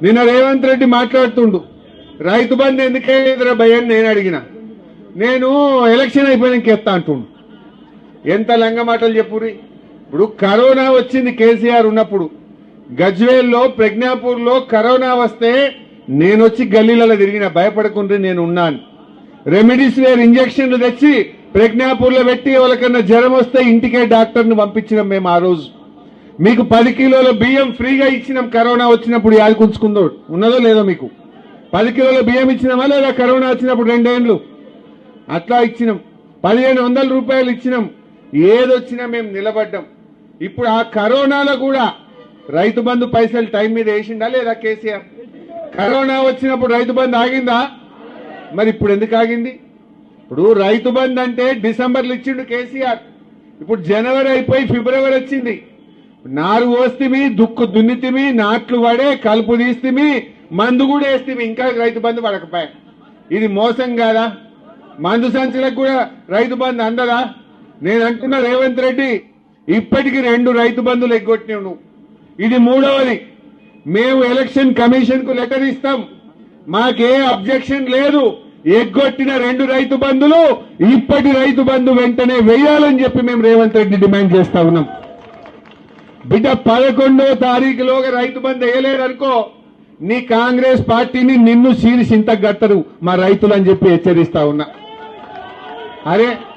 నిన్న రేవంత్ రెడ్డి మాట్లాడుతుండు రైతు బంధు ఎందుకేదిరా భయని నేను అడిగిన. నేను ఎలక్షన్ అయిపోయినాక ఎత్తా అంటుండు. ఎంత లంగ మాటలు చెప్పురి. ఇప్పుడు కరోనా వచ్చింది కేసీఆర్ ఉన్నప్పుడు, గజ్వేల్లో ప్రజ్ఞాపూర్లో కరోనా వస్తే నేను వచ్చి గల్లీలలో తిరిగిన, భయపడకుండా నేను ఉన్నాను. రెమిడిసివిర్ ఇంజక్షన్లు తెచ్చి ప్రజ్ఞాపూర్లో పెట్టి ఎవరికన్నా జ్వరం వస్తే ఇంటికే డాక్టర్ని పంపించినాం మేము. ఆ రోజు మీకు 10 కిలోల బియ్యం ఫ్రీగా ఇచ్చినాం. కరోనా వచ్చినప్పుడు యాదకుంచుకుందో ఉన్నదో లేదో మీకు 10 కిలోల బియ్యం ఇచ్చినామా లేదా? కరోనా వచ్చినప్పుడు 2 ఏళ్ళు అట్లా ఇచ్చినాం. 1500 రూపాయలు ఇచ్చినాం. ఏదొచ్చినా మేము నిలబడ్డాం. ఇప్పుడు ఆ కరోనాలో కూడా రైతు బంధు పైసలు టైం మీద వేసిండా లేదా కేసీఆర్? కరోనా వచ్చినప్పుడు రైతు బంధు ఆగిందా? మరి ఇప్పుడు ఎందుకు ఆగింది? ఇప్పుడు రైతు బంధు అంటే డిసెంబర్లో ఇచ్చిండు కేసీఆర్. ఇప్పుడు జనవరి అయిపోయి ఫిబ్రవరి వచ్చింది. నారు పోస్తిమి, దుక్కు దున్నితిమి, నాట్లు పడే, కలుపు తీస్తిమి, మందు కూడా వేస్తిమి, ఇంకా రైతు బంధు పడకపోయా. ఇది మోసం కాదా? మందు సంచులకు కూడా రైతు బంధు అందదా? నేను అంటున్నా రేవంత్ రెడ్డి, ఇప్పటికి 2 రైతు బంధులు ఎగ్గొట్టినావు నువ్వు. ఇది 3వది. మేము ఎలక్షన్ కమిషన్ కు లెటర్ ఇస్తాం, మాకే అబ్జెక్షన్ లేదు. ఎగ్గొట్టిన 2 రైతు బంధులు ఇప్పటి రైతు బంధు వెంటనే వేయాలని చెప్పి మేము రేవంత్ రెడ్డి డిమాండ్ చేస్తా ఉన్నాం. బిడ్డ 11వ తారీఖులోగా రైతు బంధు వేయలేదనుకో, నీ కాంగ్రెస్ పార్టీని నిన్ను సీరి సింతకు గట్టరు మా రైతులు అని చెప్పి హెచ్చరిస్తా ఉన్నా. అరే